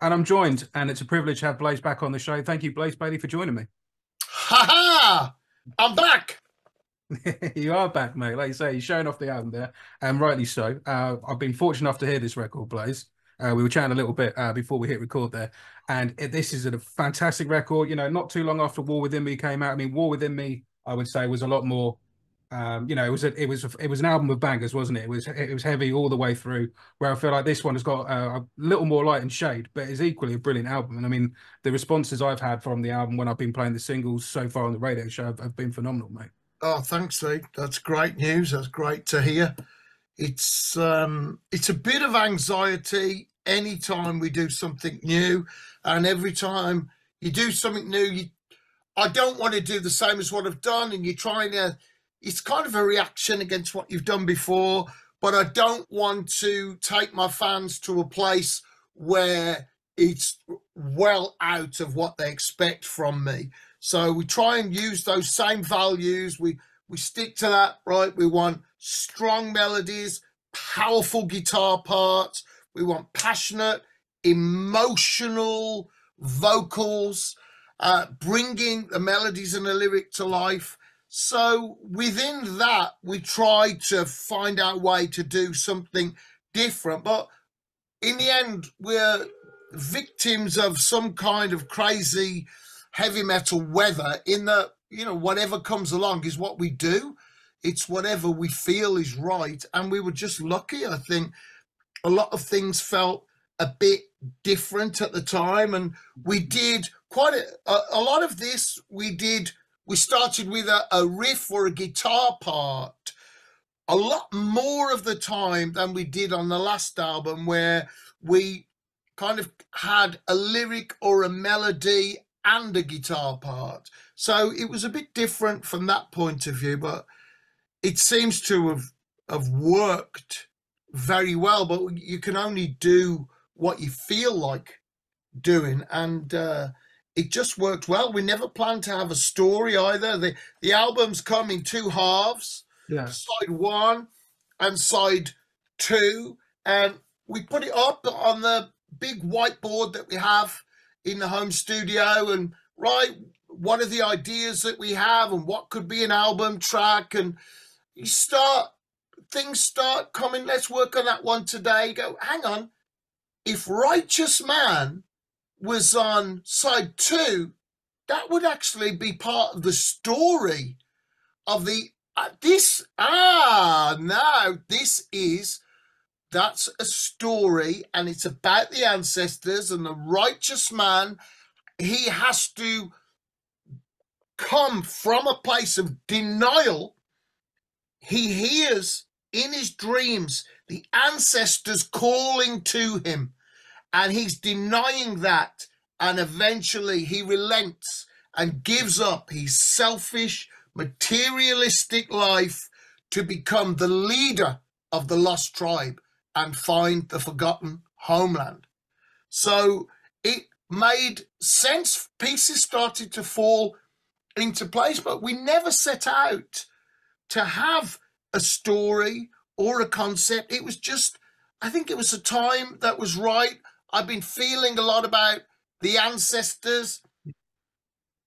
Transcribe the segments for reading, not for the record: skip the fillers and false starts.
And I'm joined, and it's a privilege to have Blaze back on the show. Thank you, Blaze Bayley, for joining me. Ha ha! I'm back. You are back, mate. Like you say, you're showing off the album there, and rightly so. I've been fortunate enough to hear this record, Blaze. We were chatting a little bit before we hit record there, and this is a fantastic record. You know, not too long after War Within Me came out. I mean, War Within Me, I would say, was a lot more. It was an album of bangers, wasn't it? It was heavy all the way through. Where I feel like this one has got a little more light and shade, but it's equally a brilliant album. And I mean, the responses I've had from the album when I've been playing the singles so far on the radio show have been phenomenal, mate. Oh, thanks, Lee. That's great news. That's great to hear. It's a bit of anxiety anytime we do something new, and every time you do something new, I don't want to do the same as what I've done, and you're trying to. It's kind of a reaction against what you've done before, but I don't want to take my fans to a place where it's well out of what they expect from me. So we try and use those same values. We stick to that, right? We want strong melodies, powerful guitar parts. We want passionate, emotional vocals, bringing the melodies and the lyric to life. So within that, we try to find our way to do something different. But in the end, we're victims of some kind of crazy heavy metal weather in that, whatever comes along is what we do. It's whatever we feel is right. And we were just lucky. I think a lot of things felt a bit different at the time. And we did quite a lot of this. We started with a riff or a guitar part a lot more of the time than we did on the last album, where we kind of had a lyric or a melody and a guitar part. So it was a bit different from that point of view, but it seems to have worked very well. But you can only do what you feel like doing, and it just worked well. We never planned to have a story either. The albums come in two halves, Yeah. side one and side two, and we put it up on the big whiteboard that we have in the home studio, and what are the ideas that we have and what could be an album track, and things start coming. Let's work on that one today. You go, hang on, if Righteous Man was on side two, that would actually be part of the story of that's a story, and it's about the ancestors, and the righteous man, he has to come from a place of denial. He hears in his dreams the ancestors calling to him, and he's denying that, and eventually he relents and gives up his selfish, materialistic life to become the leader of the lost tribe and find the forgotten homeland. So it made sense. Pieces started to fall into place, but we never set out to have a story or a concept. It was just, I think it was a time that was right. I've been feeling a lot about the ancestors.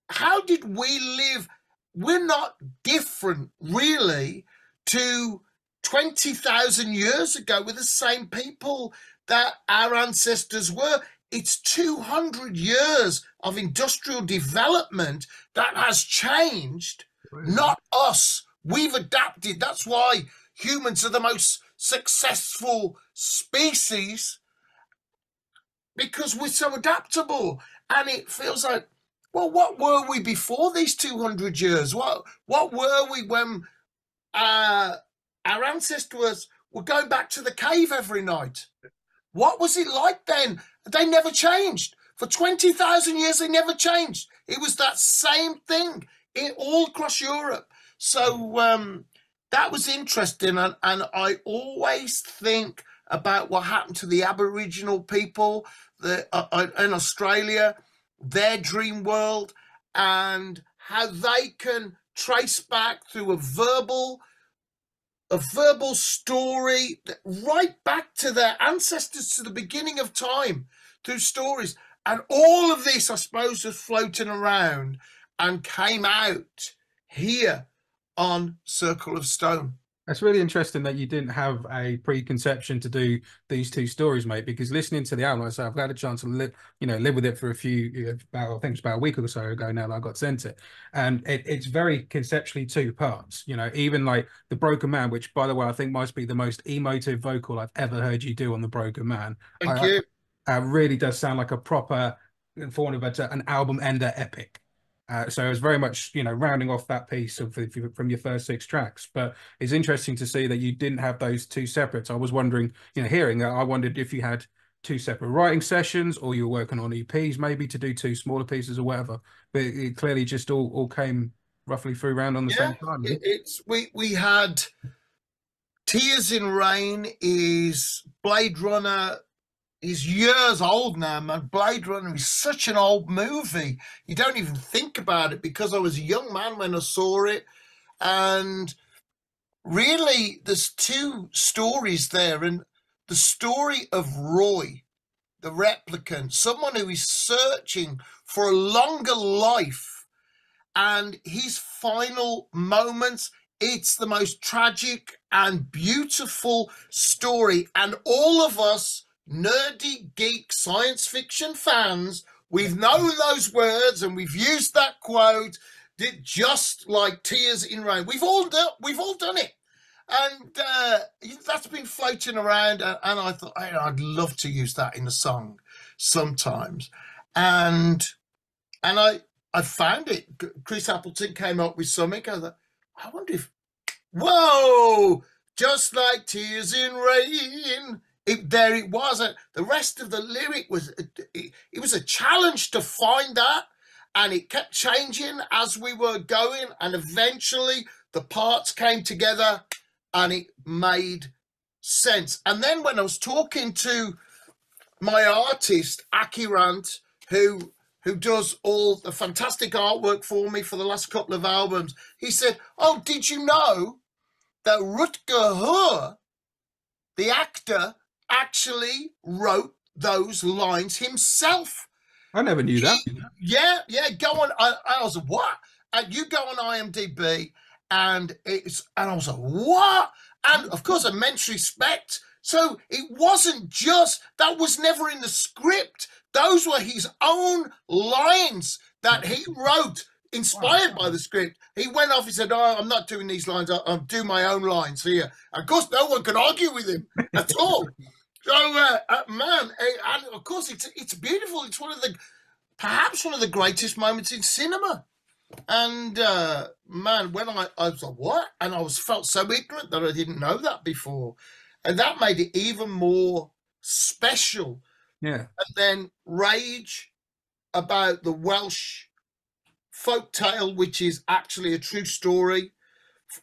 How did we live? We're not different, really, to 20,000 years ago. We're the same people that our ancestors were. It's 200 years of industrial development that has changed, not us. We've adapted. That's why humans are the most successful species, because we're so adaptable. And it feels like, well, what were we before these 200 years? What were we when our ancestors were going back to the cave every night? What was it like then? They never changed. For 20,000 years, they never changed. It was that same thing all across Europe. So that was interesting. And I always think about what happened to the Aboriginal people in Australia, their dream world, and how they can trace back through a verbal story right back to their ancestors, to the beginning of time. through stories. And all of this, I suppose, was floating around and came out here on Circle of Stone. It's really interesting that you didn't have a preconception to do these two stories, mate. Because listening to the album, like I said, I've had a chance to live with it for a few, about I think it's about a week or so ago now that I got sent it, and it's very conceptually two parts. Even like the Broken Man, which by the way I think might be the most emotive vocal I've ever heard you do on the Broken Man. Thank you. Really does sound like a proper, for want of a better, an album ender epic. So it was very much, rounding off that piece from your first six tracks. But it's interesting to see that you didn't have those two separate. I was wondering, hearing that, I wondered if you had two separate writing sessions or you were working on EPs maybe to do two smaller pieces or whatever. But it clearly just all came roughly through round on the same time. We had Tears in Rain is Blade Runner is years old now, man. Blade Runner is such an old movie. You don't even think about it because I was a young man when I saw it. And really, there's two stories there. And the story of Roy, the replicant, someone who is searching for a longer life, and his final moments, it's the most tragic and beautiful story. And all of us nerdy, geek, science fiction fans, we've known those words and we've used that quote, just like Tears in Rain. We've all done it. And that's been floating around, and I thought, I'd love to use that in a song sometimes. And I found it. Chris Appleton came up with something. I thought, I wonder if, whoa, just like Tears in Rain. There it was. The rest of the lyric was, it was a challenge to find that, and it kept changing as we were going, and eventually the parts came together and it made sense. And then when I was talking to my artist, Akirant, who does all the fantastic artwork for me for the last couple of albums, he said, oh, did you know that Rutger Hauer, the actor, actually wrote those lines himself? I never knew that. Yeah, go on. I was like, what? And you go on IMDb, and I was like, what? And of course, immense respect. So it wasn't just, that was never in the script. Those were his own lines that he wrote, inspired by the script. He went off, he said, oh, I'm not doing these lines, I'll do my own lines here. And of course, no one could argue with him at all. So, man, and of course, it's beautiful. It's perhaps one of the greatest moments in cinema. And, man, when I was like, what? And I felt so ignorant that I didn't know that before. And that made it even more special. Yeah. And then Rage, about the Welsh folk tale, which is actually a true story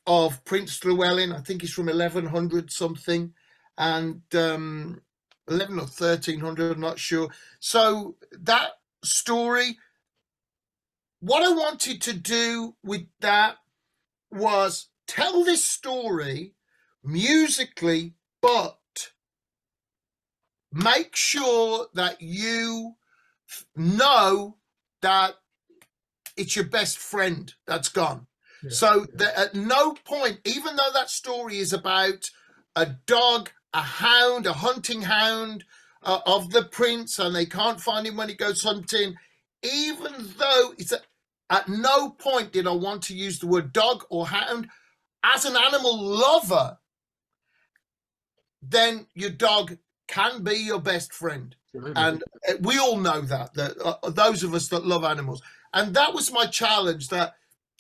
of Prince Llewellyn. I think he's from 1100 something, and 11 or 1300, I'm not sure. So that story, what I wanted to do with that was tell this story musically, but make sure that you know that it's your best friend that's gone. Yeah. So that at no point, even though that story is about a dog, a hound, a hunting hound of the prince, and they can't find him when he goes hunting, even though at no point did I want to use the word dog or hound. As an animal lover, then your dog can be your best friend. Absolutely. And we all know that those of us that love animals. And that was my challenge, that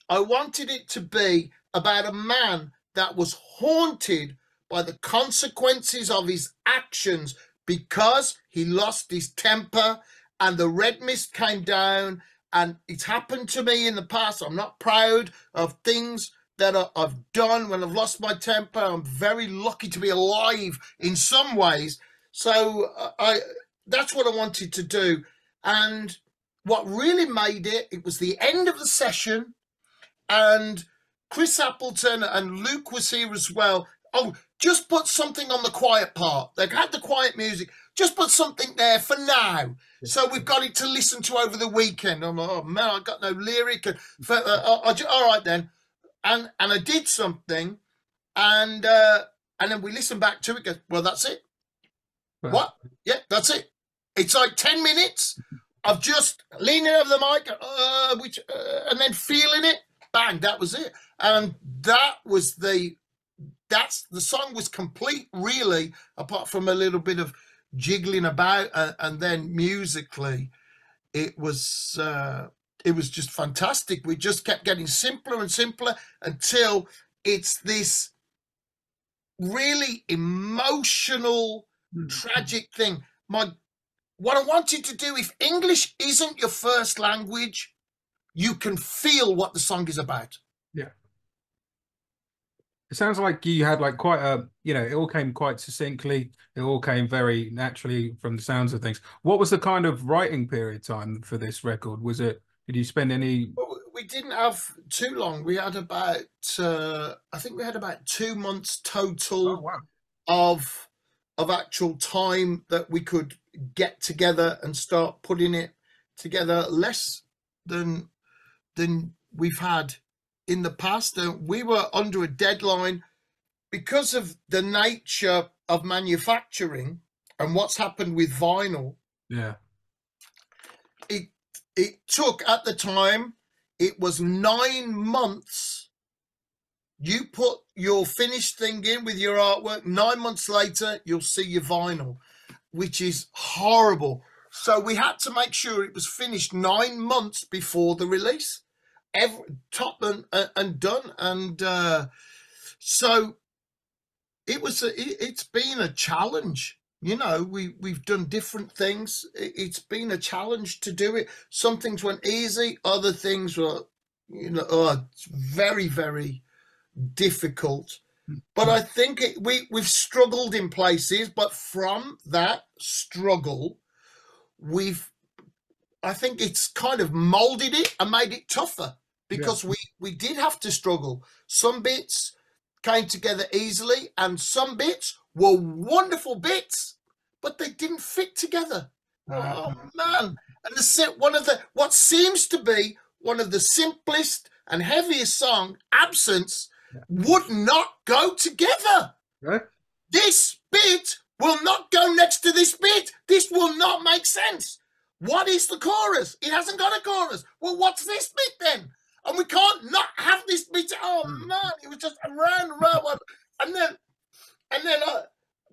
I wanted it to be about a man that was haunted by the consequences of his actions because he lost his temper and the red mist came down. And it's happened to me in the past. I'm not proud of things that I've done when I've lost my temper. I'm very lucky to be alive in some ways. So that's what I wanted to do. And what really made it was the end of the session, and Chris Appleton and Luke was here as well. Oh, just put something on the quiet part. They had the quiet music. just put something there for now. So we've got it to listen to over the weekend. I'm like, oh man, I got no lyric. All right then, and I did something, and then we listened back to it. Goes, well, that's it. What? Yeah, that's it. It's like 10 minutes of just leaning over the mic, and then feeling it. Bang, that was it. And the song was complete, really, apart from a little bit of jiggling about, and then musically, it was just fantastic. We just kept getting simpler and simpler until it's this really emotional, tragic thing. What I want you to do, if English isn't your first language, you can feel what the song is about. Yeah. It sounds like you had like quite a, it all came quite succinctly. It all came very naturally from the sounds of things. What was the kind of writing period time for this record? Did you spend any? Well, we didn't have too long. We had about, I think we had about 2 months total. Oh, wow. of actual time that we could get together and start putting it together, less than we've had in the past. We were under a deadline because of the nature of manufacturing and what's happened with vinyl. Yeah. It took, at the time, it was 9 months. You put your finished thing in with your artwork, 9 months later, you'll see your vinyl, which is horrible. So we had to make sure it was finished 9 months before the release, top and done. And so it's been a challenge. We've done different things. It's been a challenge to do it. Some things went easy, other things were, it's very, very difficult. But I think we've struggled in places, but from that struggle, I think it's kind of molded it and made it tougher, because we did have to struggle. Some bits came together easily, and some bits were wonderful bits, but they didn't fit together. Oh man. And what seems to be one of the simplest and heaviest song, Absence, would not go together. Right. This bit will not go next to this bit. This will not make sense. What is the chorus? It hasn't got a chorus. Well, what's this bit then? And we can't not have this bit. Oh man, it was just around and around. And then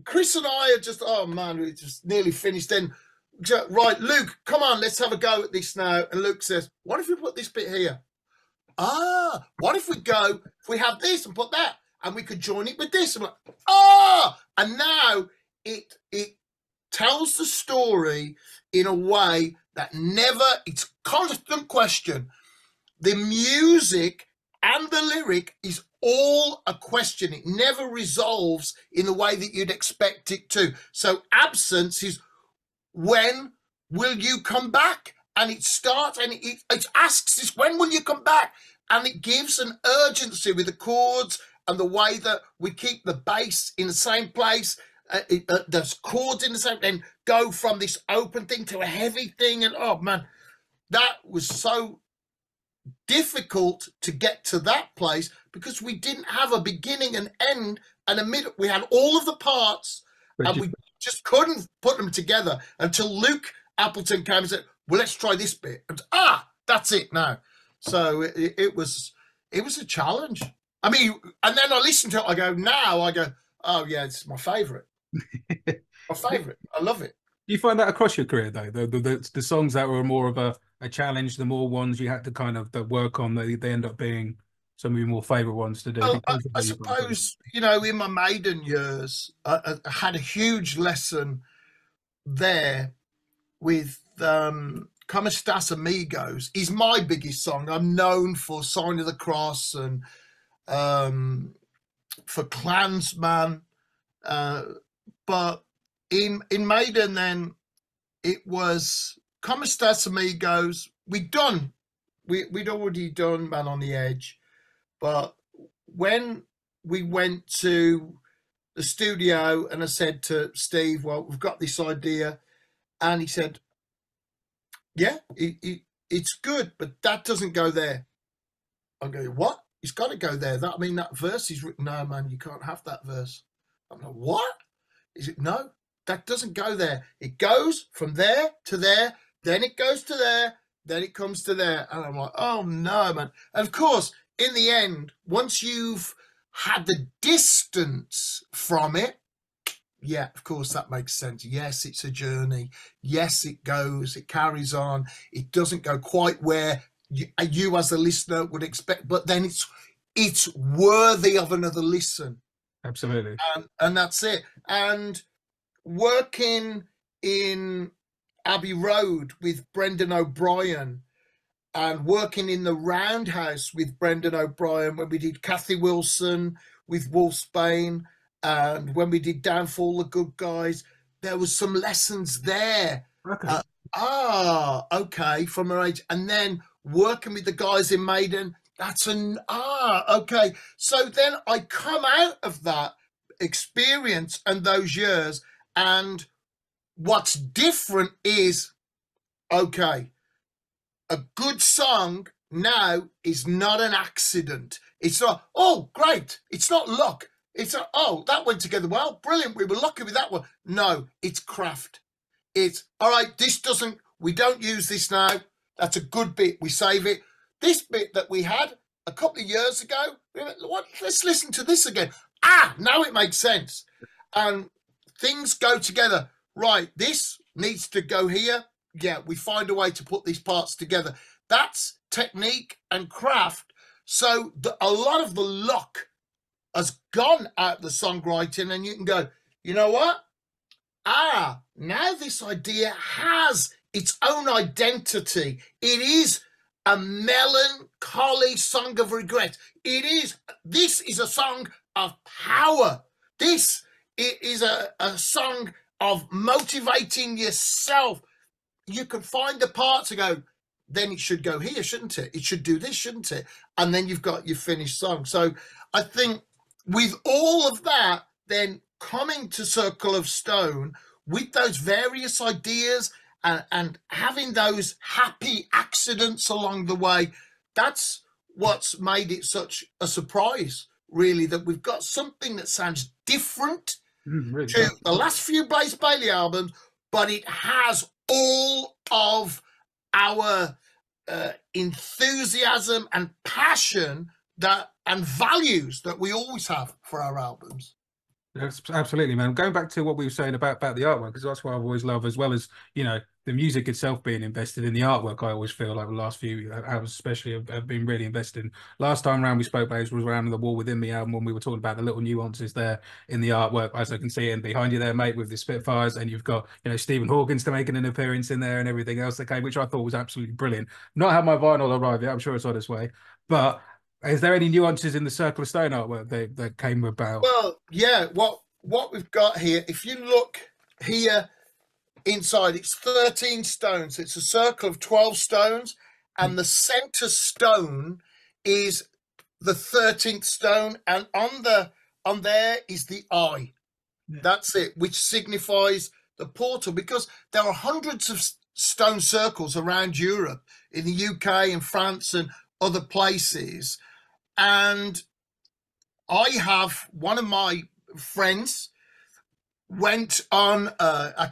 Chris and I are just, oh man, we just nearly finished. Then, right, Luke, come on, let's have a go at this now. And Luke says, what if we put this bit here? What if we have this and put that, and we could join it with this? I'm like, and now it tells the story in a way that it's constant question. The music and the lyric is all a question. It never resolves in the way that you'd expect it to. So Absence is, when will you come back? And it starts and it asks this, when will you come back? And it gives an urgency with the chords and the way that we keep the bass in the same place. There's chords in the same, then go from this open thing to a heavy thing. And oh man, that was so difficult to get to that place, because we didn't have a beginning and end and a middle. We had all of the parts, and we just couldn't put them together until Luke Appleton came and said, well, let's try this bit. And, that's it now. So it was a challenge. I mean, and then I listened to it, I go, oh yeah, this is my favourite. My favourite. I love it. Do you find that across your career, though? The songs that were more of a challenge, the more ones you had to kind of work on, they end up being some of your more favourite ones to do? Well, I suppose, in my Maiden years, I had a huge lesson there with Como Estas Amigos. Is my biggest song. I'm known for Sign of the Cross and for Klansman. But in Maiden, then, it was Como Estas Amigos. We'd already done Man on the Edge. But when we went to the studio and I said to Steve, well, we've got this idea. And he said, yeah, it's good, but that doesn't go there. I go, what? It's got to go there. That, I mean, that verse is written. No, man, you can't have that verse. I'm like, what? Is it? No, that doesn't go there. It goes from there to there, then it goes to there, then it comes to there. And I'm like, oh no, man. And of course, in the end, once you've had the distance from it, yeah, of course, that makes sense. Yes, it's a journey. Yes, it goes, it carries on. It doesn't go quite where you as a listener would expect, but then it's worthy of another listen. Absolutely. And that's it. And working in Abbey Road with Brendan O'Brien and working in the Roundhouse with Brendan O'Brien when we did Kathy Wilson with Wolfsbane, and when we did Downfall the Good Guys, there was some lessons there. Okay. Okay, from her age. And then working with the guys in Maiden, that's okay. So then I come out of that experience and those years, and what's different is, okay, a good song now is not an accident. It's not, oh, great. It's not luck. It's a, oh, that went together well. Brilliant. We were lucky with that one. No, it's craft. It's, all right, we don't use this now. That's a good bit. We save it. This bit that we had a couple of years ago, let's listen to this again. Now it makes sense. And things go together. Right, this needs to go here. Yeah, we find a way to put these parts together. That's technique and craft. So a lot of the luck has gone out the songwriting, and you can go, you know what? Now this idea has its own identity. It is a melancholy song of regret. This is a song of power. This is a song of motivating yourself. You can find the parts and go, then it should go here, shouldn't it? It should do this, shouldn't it? And then you've got your finished song. So I think with all of that, then coming to Circle of Stone with those various ideas and having those happy accidents along the way, that's what's made it such a surprise, really, that we've got something that sounds different Really to the last few Blaze Bayley albums, but it has all of our enthusiasm and passion and values that we always have for our albums. Yes, absolutely, man. Going back to what we were saying about the artwork, because that's what I've always loved, as well as, you know, the music itself being invested in the artwork. I always feel like the last few albums especially have been really invested in. Last time around we spoke about was around the Wall Within Me album, when we were talking about the little nuances there in the artwork, as I can see. And behind you there, mate, with the Spitfires, and you've got, you know, Stephen Hawkins to making an appearance in there and everything else that came, which I thought was absolutely brilliant. Not had my vinyl arrive yet, I'm sure it's on its way. But is there any nuances in the Circle of Stone artwork that came about? Well, yeah, what we've got here, if you look here inside, it's 13 stones. It's a circle of 12 stones, and the center stone is the 13th stone, and on there is the eye. Yeah. That's it, which signifies the portal, because there are hundreds of stone circles around Europe, in the UK and France and other places. And I have one of my friends went on a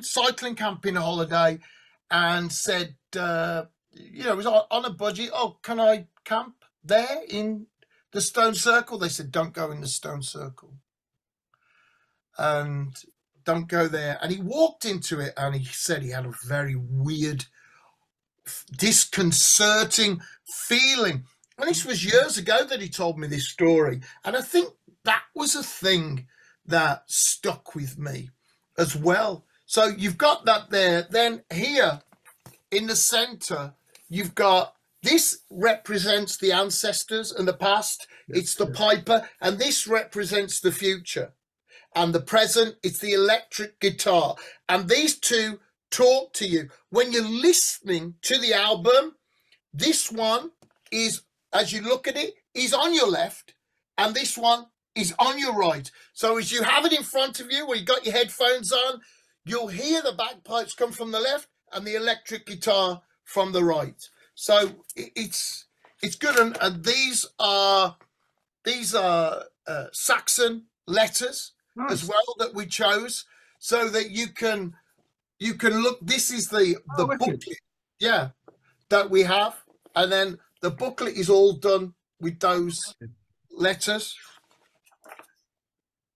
cycling camping holiday, and said, you know, it was on a budget. Oh, can I camp there in the stone circle? They said, don't go in the stone circle. And don't go there. And he walked into it, and he said he had a very weird, disconcerting feeling. And this was years ago that he told me this story. And I think that was a thing that stuck with me as well. So you've got that there. Then here in the center, you've got, this represents the ancestors and the past. Yes, it's the piper, and this represents the future. And the present, it's the electric guitar. And these two talk to you. When you're listening to the album, this one is, as you look at it, is on your left, and this one is on your right. So as you have it in front of you, where you got your headphones on, you'll hear the bagpipes come from the left and the electric guitar from the right. So it's good, and these are Saxon letters as Nice. well that we chose, so that you can look. This is the Oh, wicked. booklet, yeah, that we have, and then the booklet is all done with those letters,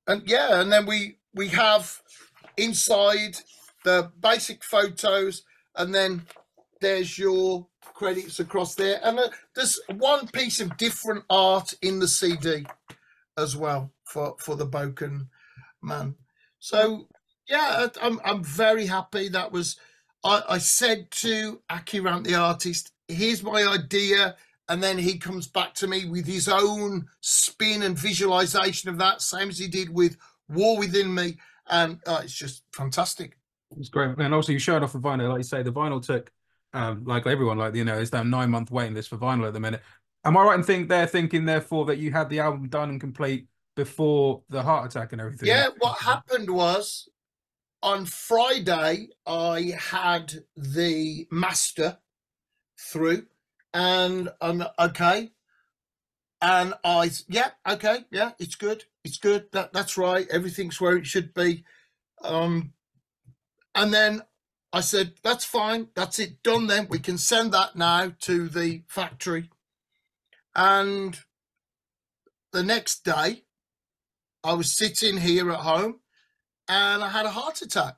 and yeah, and then we have inside the basic photos, and then there's your credits across there, and there's one piece of different art in the CD as well for the Boken man. So yeah, I'm very happy. That was, I said to Akirant the artist, here's my idea, and then he comes back to me with his own spin and visualization of that, same as he did with War Within Me, and it's just fantastic. It's great. And also you showed off the vinyl, like you say, the vinyl took like everyone, like it's that 9 month waiting list for vinyl at the minute. Am I right in thinking therefore that you had the album done and complete before the heart attack and everything? Yeah, what happened was on Friday I had the master through, and I'm okay. And okay, yeah, it's good. It's good. That's right. Everything's where it should be. And then I said, that's fine. That's it, done then. We can send that now to the factory. And the next day, I was sitting here at home and I had a heart attack.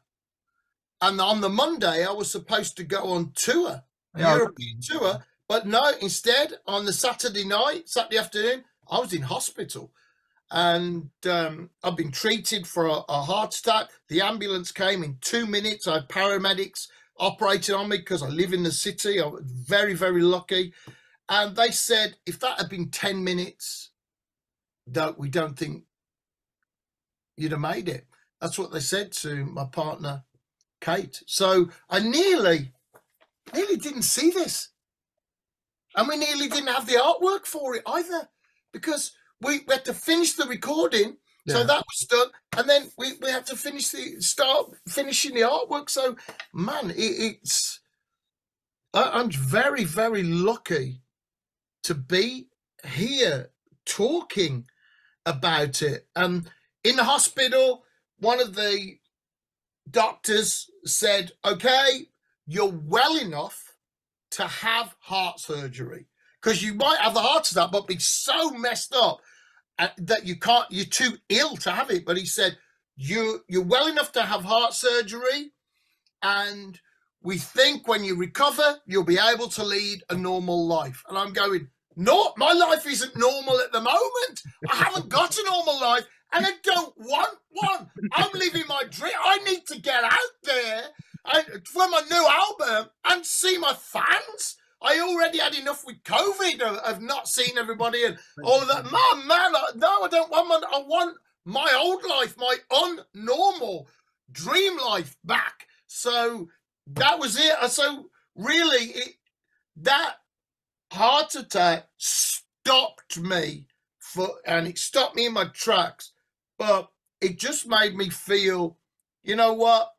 And on the Monday, I was supposed to go on tour, European tour. But no, instead, on the Saturday afternoon, I was in hospital. And I've been treated for a heart attack. The ambulance came in 2 minutes. I had paramedics operating on me because I live in the city. I was very, very lucky. And they said, if that had been 10 minutes, we don't think you'd have made it. That's what they said to my partner, Kate. So I nearly didn't see this. And we nearly didn't have the artwork for it either, because we had to finish the recording. Yeah. So that was done. And then we had to start finishing the artwork. So, man, I'm very, very lucky to be here talking about it. And in the hospital, one of the doctors said, okay, you're well enough to have heart surgery, because you might have the heart attack but be so messed up that you're too ill to have it. But he said, you're well enough to have heart surgery, and we think when you recover you'll be able to lead a normal life. And I'm going, no, my life isn't normal at the moment. I haven't got a normal life, and I don't want one. I'm living my dream. I need to get out there for my new album and see my fans. I already had enough with COVID of not seeing everybody and all of that. Man, no, I don't want I want my old life, my unnormal dream life back. So that was it. So really, that heart attack stopped me and it stopped me in my tracks. But it just made me feel, you know what?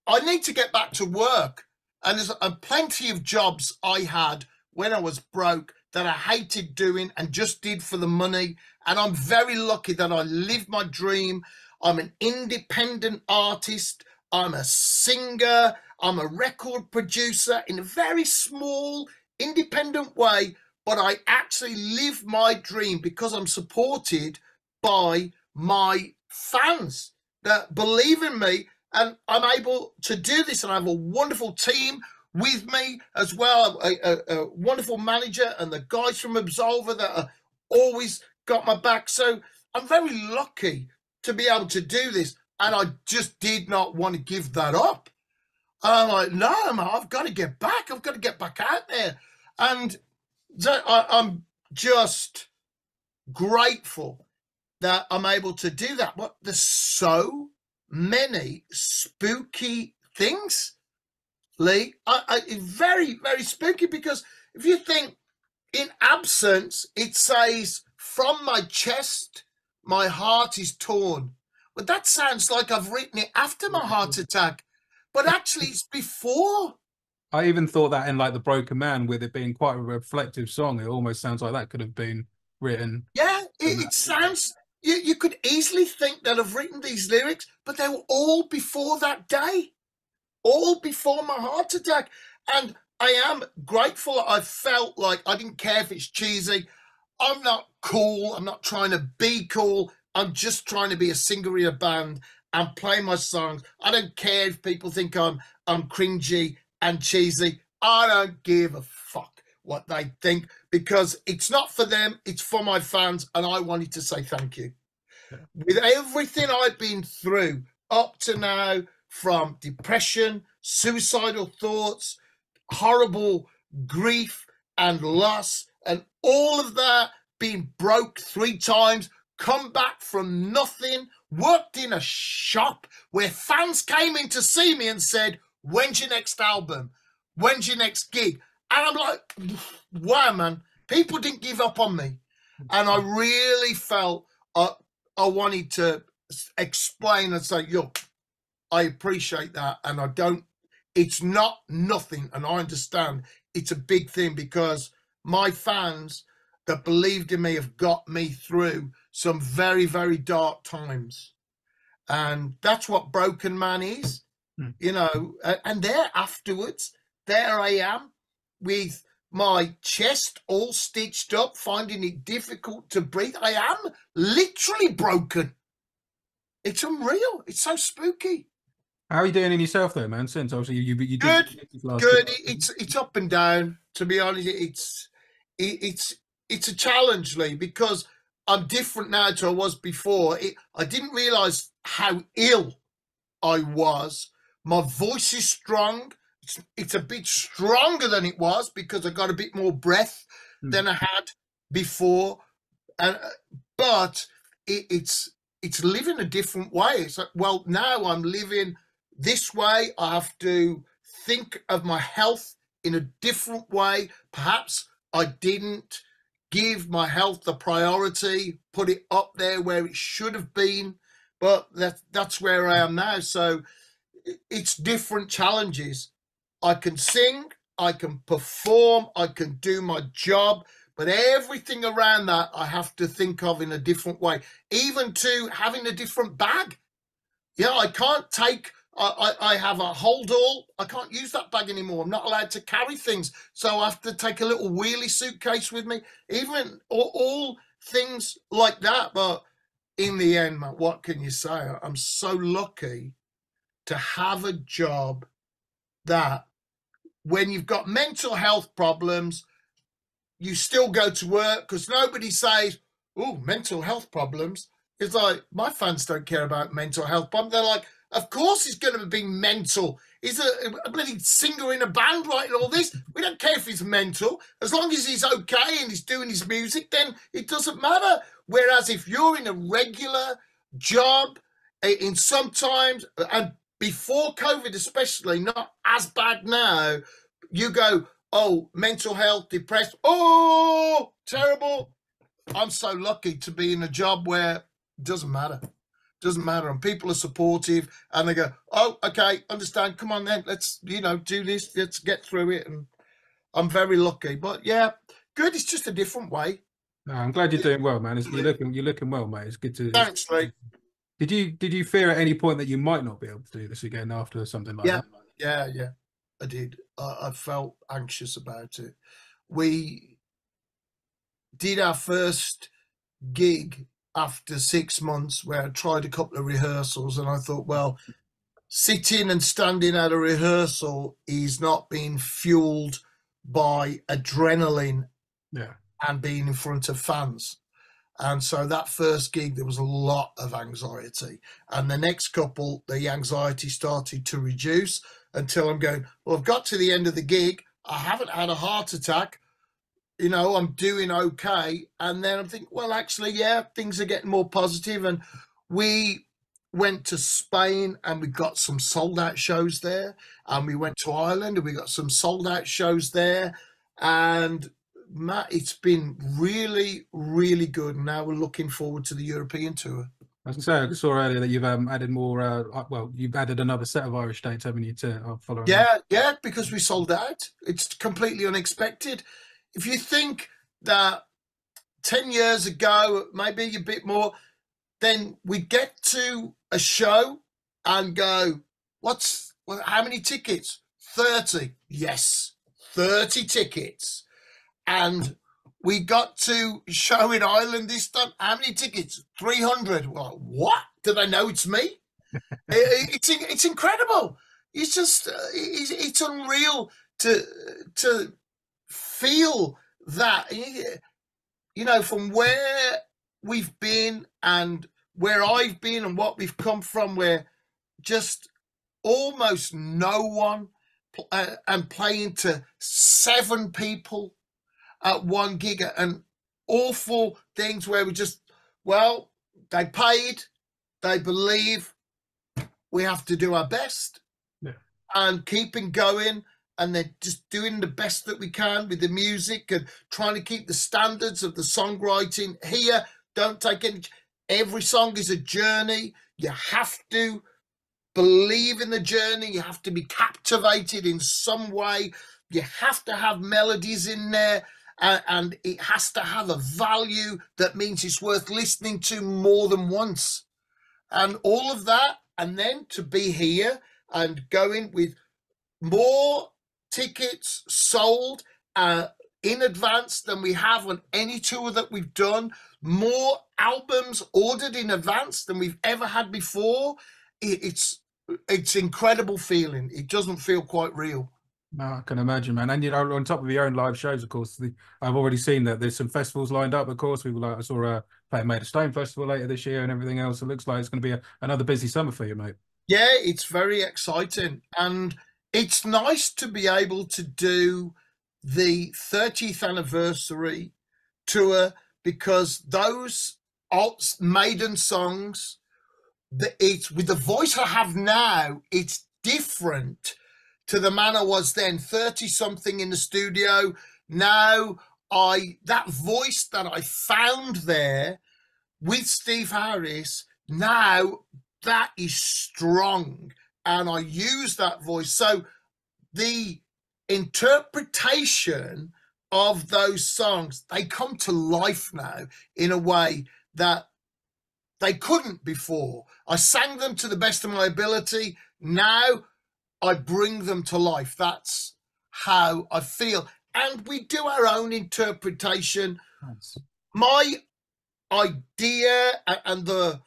I need to get back to work. And there's plenty of jobs I had when I was broke that I hated doing and just did for the money. And I'm very lucky that I lived my dream. I'm an independent artist. I'm a singer. I'm a record producer in a very small, independent way. But I actually live my dream because I'm supported by my fans that believe in me. And I'm able to do this, and I have a wonderful team with me as well, a wonderful manager, and the guys from Absolver that are always got my back. So I'm very lucky to be able to do this, and I just did not want to give that up. I'm like, no, I've got to get back. I've got to get back out there. And I'm just grateful that I'm able to do that. But there's so many spooky things, Lee. Very, very spooky, because if you think in absence, it says from my chest, my heart is torn. But that sounds like I've written it after my heart attack, but actually it's before. I even thought that in like The Broken Man, with it being quite a reflective song, it almost sounds like that could have been written. Yeah, it sounds, you could easily think that I've written these lyrics, but they were all before that day, all before my heart attack. And I am grateful. I felt like I didn't care if it's cheesy. I'm not cool. I'm not trying to be cool. I'm just trying to be a singer in a band and play my songs. I don't care if people think I'm cringy and cheesy. I don't give a fuck what they think, because it's not for them, it's for my fans, and I wanted to say thank you. Yeah. With everything I've been through up to now, from depression, suicidal thoughts, horrible grief and loss, and all of that, being broke 3 times, come back from nothing, worked in a shop where fans came in to see me and said, when's your next album? When's your next gig? And I'm like, wow, man, people didn't give up on me. And I really felt I wanted to explain and say, yo, I appreciate that. And I don't, it's not nothing. And I understand it's a big thing, because my fans that believed in me have got me through some very, very dark times. And that's what Broken Man is, you know. And there afterwards, there I am with my chest all stitched up, finding it difficult to breathe. I am literally broken. It's unreal. It's so spooky. How are you doing in yourself though, man? Since obviously you did Good, last good. year. It's up and down. To be honest, it's a challenge, Lee, because I'm different now to I was before. I didn't realise how ill I was. My voice is strong. It's a bit stronger than it was, because I got a bit more breath than I had before. And but it's living a different way. It's like, well, now I'm living this way. I have to think of my health in a different way. Perhaps I didn't give my health the priority, put it up there where it should have been, but that's where I am now. So it's different challenges. I can sing, I can perform, I can do my job, but everything around that I have to think of in a different way, even to having a different bag. Yeah, I can't take, I have a hold all. I can't use that bag anymore. I'm not allowed to carry things. So I have to take a little wheelie suitcase with me, even all things like that. But in the end, man, what can you say? I'm so lucky to have a job that, when you've got mental health problems, you still go to work, because nobody says, oh, mental health problems. It's like, my fans don't care about mental health problems. They're like, of course he's going to be mental. He's a bloody singer in a band writing all this. We don't care if he's mental. As long as he's okay and he's doing his music, then it doesn't matter. Whereas if you're in a regular job, in sometimes, and before COVID especially, not as bad now, you go, oh, mental health, depressed, oh, terrible. I'm so lucky to be in a job where it doesn't matter. Doesn't matter. And people are supportive, and they go, oh, okay, understand. Come on then, let's, do this. Let's get through it. And I'm very lucky. But yeah, good. It's just a different way. No, I'm glad you're doing well, man. You're looking well, mate. It's good to. Thanks, Lee. Did you fear at any point that you might not be able to do this again after something like that? Yeah. I did. I felt anxious about it. We did our first gig after 6 months, where I tried a couple of rehearsals, and I thought, well, sitting and standing at a rehearsal is not being fueled by adrenaline and being in front of fans. And so that first gig, there was a lot of anxiety. And the next couple, the anxiety started to reduce, until I'm going, well, I've got to the end of the gig. I haven't had a heart attack. I'm doing okay. And then I'm thinking, well, actually, yeah, things are getting more positive. And we went to Spain, and we got some sold out shows there. And we went to Ireland, and we got some sold out shows there. And Matt, it's been really, really good. Now we're looking forward to the European tour. I was gonna say, I saw earlier that you've added more. Well, you've added another set of Irish dates, haven't you? To follow along. Yeah, yeah, because we sold out. It's completely unexpected. If you think that 10 years ago, maybe a bit more, then we get to a show and go, how many tickets? 30. Yes, 30 tickets. And we got to show in Ireland this time. How many tickets? 300. Well, what? Do they know it's me? It's incredible. It's just it's unreal to feel that, from where we've been and where I've been and what we've come from, where just almost no one, and playing to 7 people at one gig, and awful things where we just, well, they paid, they believe, we have to do our best, Yeah. and keeping going, and then just doing the best that we can with the music and trying to keep the standards of the songwriting here. Don't take any. Every song is a journey. You have to believe in the journey. You have to be captivated in some way. You have to have melodies in there, and it has to have a value that means it's worth listening to more than once. And all of that, and then to be here and going with more tickets sold in advance than we have on any tour that we've done, more albums ordered in advance than we've ever had before. It's incredible feeling. It doesn't feel quite real. No, I can imagine, man. And on top of your own live shows, of course, I've already seen that there's some festivals lined up. Of course, I saw play Maiden Stone Festival later this year and everything else. It looks like it's going to be another busy summer for you, mate. Yeah, it's very exciting, and it's nice to be able to do the 30th anniversary tour, because those Maiden songs, it's with the voice I have now, it's different to the man I was then, 30 something in the studio. Now that voice that I found there with Steve Harris, now that is strong, and I use that voice. So the interpretation of those songs, they come to life now in a way that they couldn't before. I sang them to the best of my ability. Now I bring them to life. That's how I feel. And we do our own interpretation. Nice. My idea and the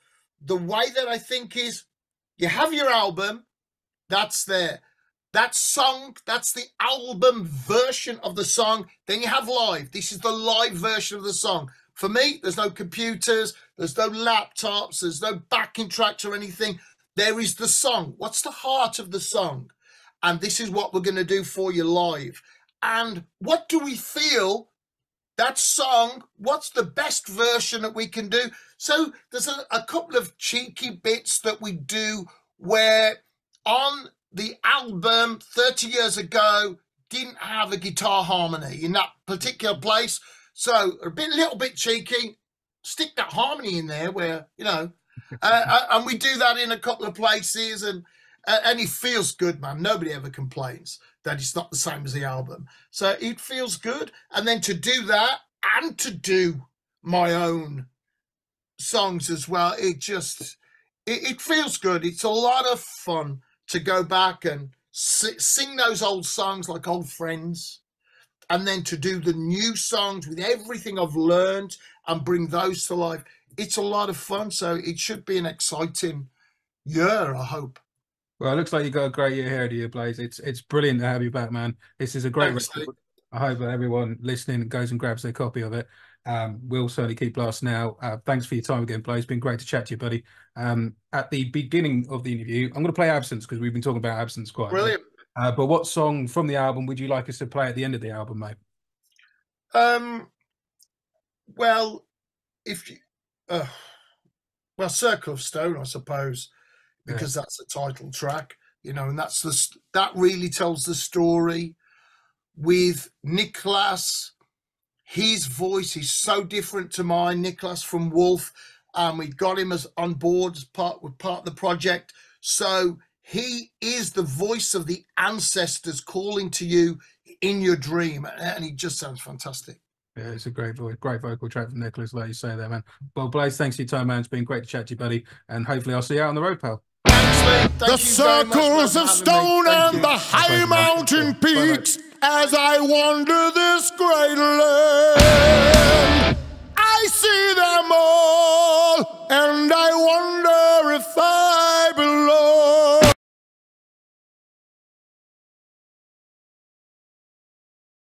way that I think is, you have your album, that's there. That song, that's the album version of the song. Then you have live. This is the live version of the song. For me, there's no computers, there's no laptops, there's no backing tracks or anything. There is the song. What's the heart of the song? And this is what we're going to do for you live. And what do we feel? That song, what's the best version that we can do? So there's a couple of cheeky bits that we do where on the album 30 years ago didn't have a guitar harmony in that particular place. So a little bit cheeky, stick that harmony in there where, and we do that in a couple of places, and it feels good, man. Nobody ever complains that it's not the same as the album. So it feels good. And then to do that and to do my own songs as well, it feels good. It's a lot of fun to go back and sing those old songs like old friends, and then to do the new songs with everything I've learned and bring those to life. It's a lot of fun. So it should be an exciting year, I hope. Well, it looks like you got a great year ahead of you, Blaze. It's brilliant to have you back, man. This is a great record. I hope that everyone listening goes and grabs their copy of it. We'll certainly keep blasting out. Thanks for your time again, Blaze. It's been great to chat to you, buddy. At the beginning of the interview, I'm going to play Absence because we've been talking about Absence quite Brilliant. a bit. But what song from the album would you like us to play at the end of the album, mate? Well, if you, Circle of Stone, I suppose, because that's the title track, and that really tells the story with Nicholas His voice is so different to mine. Nicholas from Wolf, we got him as on board as part of the project. So he is the voice of the ancestors calling to you in your dream, and he just sounds fantastic. Yeah, it's a great voice, great vocal track from Nicholas, like you say there, man. Well, Blaze, thanks for your time, man. It's been great to chat to you, buddy, and hopefully I'll see you out on the road, pal. Thanks, Lee. Thank The you very much circles of for having me. stone Thank and you. the high mountain Bye-bye. peaks as I wander this great land. I see them all, and